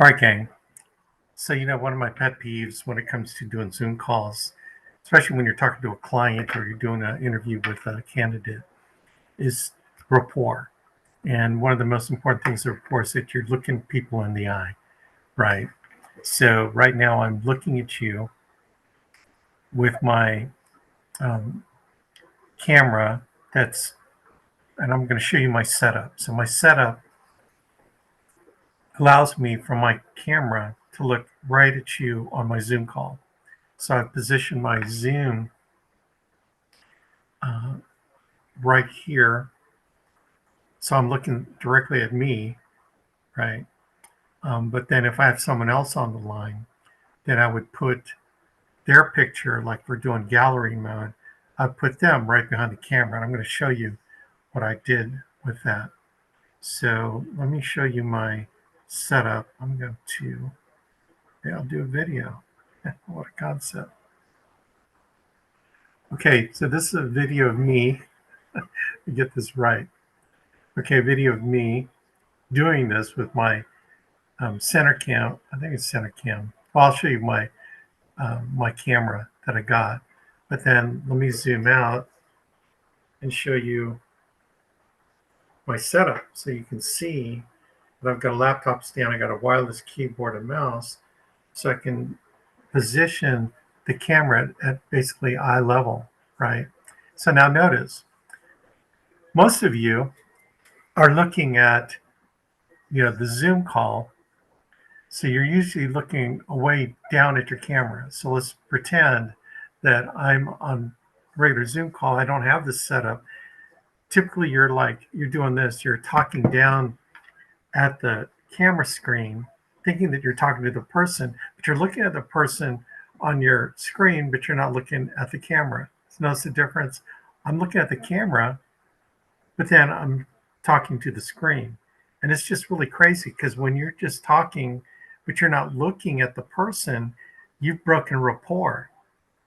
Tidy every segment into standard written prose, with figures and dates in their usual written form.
All right, gang. So, one of my pet peeves when it comes to doing Zoom calls, especially when you're talking to a client or you're doing an interview with a candidate, is rapport. And one of the most important things of rapport is that you're looking people in the eye, right? So, right now, I'm looking at you with my um, camera and I'm going to show you my setup. So, my setup allows me from my camera to look right at you on my Zoom call. So, I've positioned my Zoom uh, right here. So I'm looking directly at me, right? But then if I have someone else on the line, then I would put their picture, like we're doing gallery mode, I'd put them right behind the camera. And I'm going to show you what I did with that. So let me show you my setup. I'm going to, yeah, I'll do a video. What a concept. Okay, so this is a video of me. To get this right. Okay, video of me doing this with my center cam. I think it's center cam. Well, I'll show you my camera that I got. But then let me zoom out and show you my setup so you can see that I've got a laptop stand, I got a wireless keyboard and mouse, so I can position the camera at basically eye level, right? So now notice, most of you are looking at the Zoom call. So you're usually looking away down at your camera. So let's pretend that I'm on regular Zoom call. I don't have this set up. Typically, you're doing this. You're talking down at the camera screen, thinking that you're talking to the person, but you're looking at the person on your screen, but you're not looking at the camera. So notice the difference. I'm looking at the camera, but then I'm talking to the screen. And it's just really crazy because when you're just talking, but you're not looking at the person, you've broken rapport.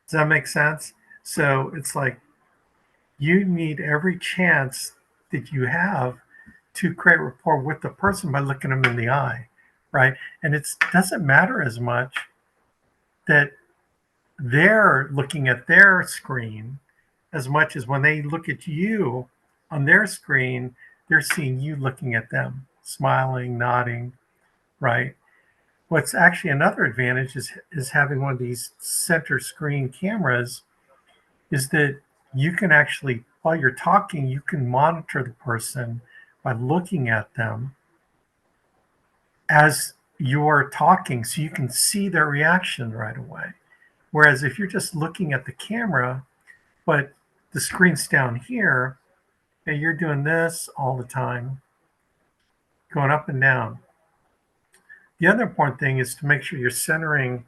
Does that make sense? So it's like you need every chance that you have to create rapport with the person by looking them in the eye, right? And it doesn't matter as much that they're looking at their screen as much as when they look at you on their screen, they're seeing you looking at them, smiling, nodding, right? What's actually another advantage is having one of these center screen cameras is that you can actually, while you're talking, you can monitor the person by looking at them as you're talking so you can see their reaction right away. Whereas if you're just looking at the camera, but the screen's down here, and you're doing this all the time, going up and down. The other important thing is to make sure you're centering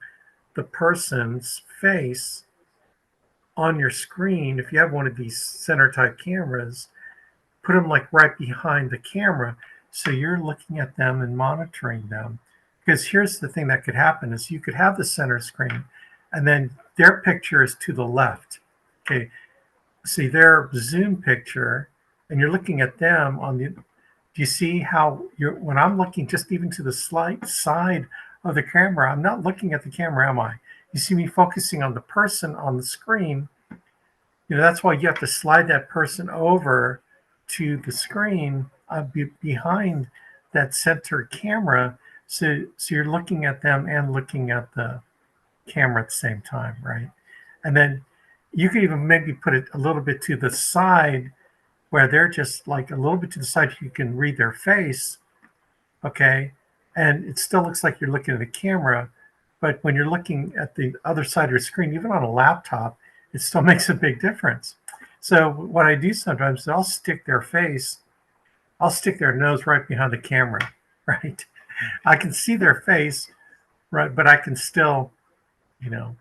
the person's face on your screen. If you have one of these center type cameras, put them like right behind the camera so you're looking at them and monitoring them. Because here's the thing that could happen is you could have the center screen and then their picture is to the left. Okay, see their Zoom picture and you're looking at them on the, do you see how you're, when I'm looking just even to the slight side of the camera, I'm not looking at the camera, am I? You see me focusing on the person on the screen. That's why you have to slide that person over to the screen behind that center camera. So you're looking at them and looking at the camera at the same time, right? And then you could even maybe put it a little bit to the side where they're just like a little bit to the side so you can read their face, okay? And it still looks like you're looking at the camera, but when you're looking at the other side of your screen, even on a laptop, it still makes a big difference. So what I do sometimes is I'll stick their nose right behind the camera, right? I can see their face, right, but I can still, you know,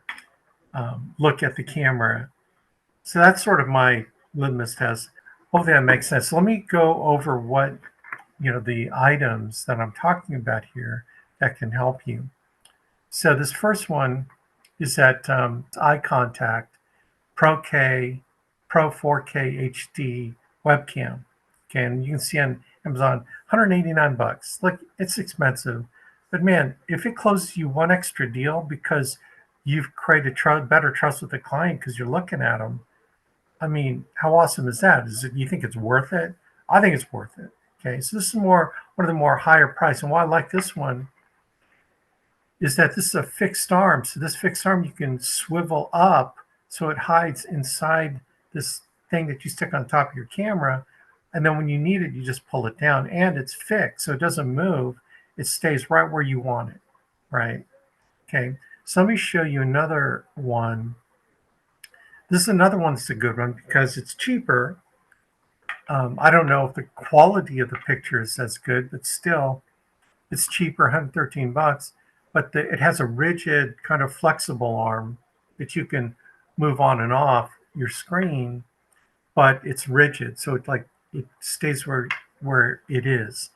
look at the camera. So that's sort of my litmus test. Hopefully that makes sense. So let me go over what, the items that I'm talking about here that can help you. So this first one is that eye contact Pro K, Pro 4K HD webcam. Okay, and you can see on Amazon, 189 bucks. Look, it's expensive, But man, if it closes you one extra deal because you've created better trust with the client because you're looking at them, I mean, how awesome is that? Is it, you think it's worth it? I think it's worth it. Okay, so this is more one of the more higher price, and why I like this one is that this is a fixed arm. So this fixed arm you can swivel up so it hides inside this thing that you stick on top of your camera. And then when you need it, you just pull it down and it's fixed. So it doesn't move. It stays right where you want it. Right. Okay. So let me show you another one. This is another one that's a good one because it's cheaper. I don't know if the quality of the picture is as good, but still, it's cheaper, 113 bucks, but it has a rigid kind of flexible arm that you can move on and off your screen, but it's rigid, so it stays where it is.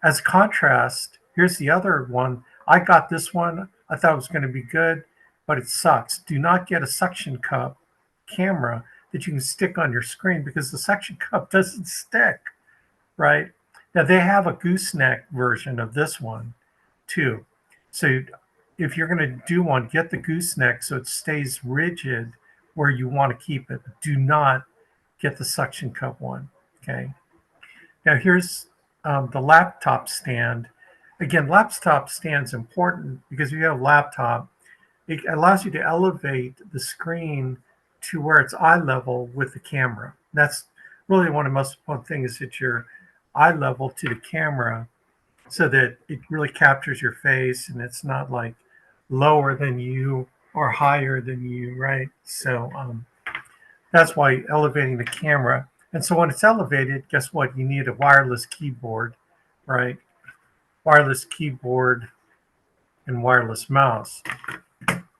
As contrast, here's the other one. I got this one. I thought it was going to be good, but it sucks. Do not get a suction cup camera that you can stick on your screen because the suction cup doesn't stick, right? Now they have a gooseneck version of this one too. So if you're going to do one, get the gooseneck so it stays rigid where you want to keep it. Do not get the suction cup one. Okay. Now here's the laptop stand. Again, laptop stand's important because if you have a laptop, it allows you to elevate the screen to where it's eye level with the camera. That's really one of the most important things, is that your eye level to the camera so that it really captures your face and it's not like lower than you or higher than you, right? So that's why elevating the camera. And so when it's elevated, guess what? You need a wireless keyboard, right? Wireless keyboard and wireless mouse.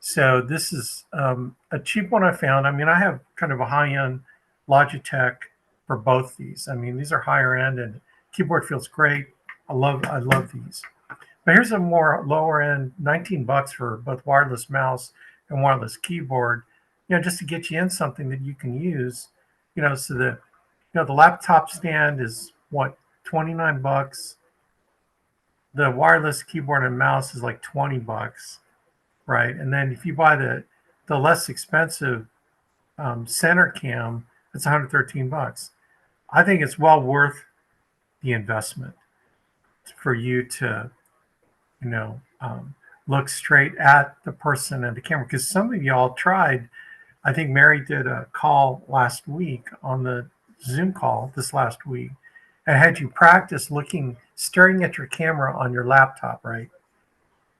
So this is a cheap one I found. I mean, I have kind of a high-end Logitech for both these. I mean, these are higher end and keyboard feels great. I love these. But here's a more lower end, 19 bucks for both wireless mouse and wireless keyboard, just to get you in something that you can use, so the laptop stand is what, 29 bucks. The wireless keyboard and mouse is like 20 bucks, right? And then if you buy the less expensive center cam, it's 113 bucks. I think it's well worth the investment for you to you know, look straight at the person and the camera. Because some of y'all tried. I think Mary did a call last week on the Zoom call this last week, and had you practice staring at your camera on your laptop, right?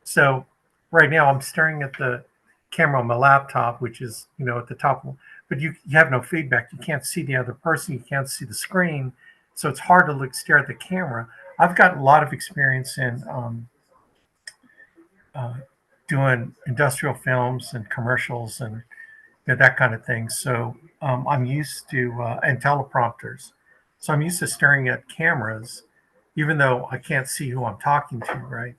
So right now I'm staring at the camera on my laptop, which is at the top, but you have no feedback. You can't see the other person. You can't see the screen, so it's hard to stare at the camera. I've got a lot of experience in uh, doing industrial films and commercials and that kind of thing. So I'm used to and teleprompters. So I'm used to staring at cameras, even though I can't see who I'm talking to. Right?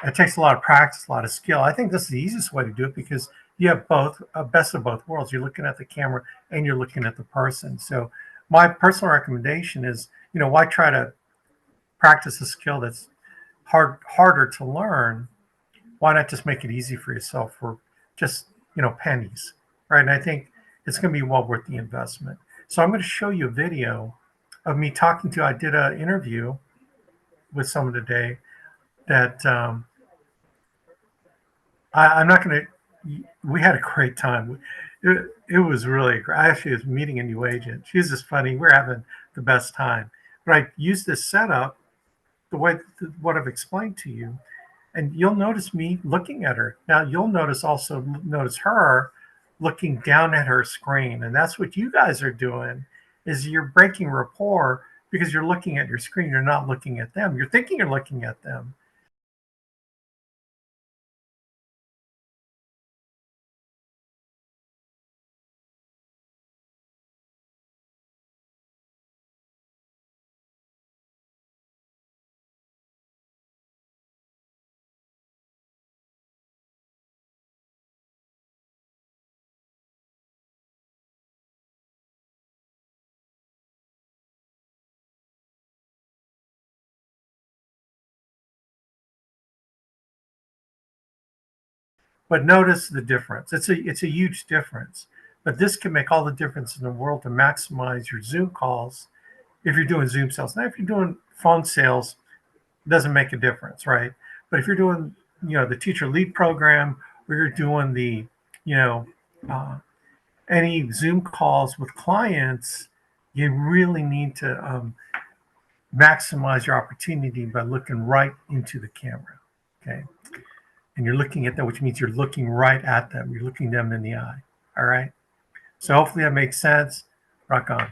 It takes a lot of practice, a lot of skill. I think this is the easiest way to do it because you have both a best of both worlds. You're looking at the camera and you're looking at the person. So my personal recommendation is, why try to practice a skill that's harder to learn? Why not just make it easy for yourself for just pennies, right? And I think it's going to be well worth the investment. So I'm going to show you a video of me talking to. I did an interview with someone today that I'm not going to. We had a great time. It was really great. I actually was meeting a new agent. She was just funny. We're having the best time. But I used this setup the way what I've explained to you, and you'll notice me looking at her. Now you'll notice her looking down at her screen, and that's what you guys are doing. Is you're breaking rapport because you're looking at your screen. You're not looking at them. You're thinking you're looking at them, But notice the difference. It's a huge difference. But this can make all the difference in the world to maximize your Zoom calls if you're doing Zoom sales. Now, if you're doing phone sales, it doesn't make a difference, right? But if you're doing, the teacher lead program, or you're doing the, you know, uh, any Zoom calls with clients, you really need to maximize your opportunity by looking right into the camera. Okay. And you're looking at them, which means you're looking right at them. You're looking them in the eye. All right. So hopefully that makes sense. Rock on.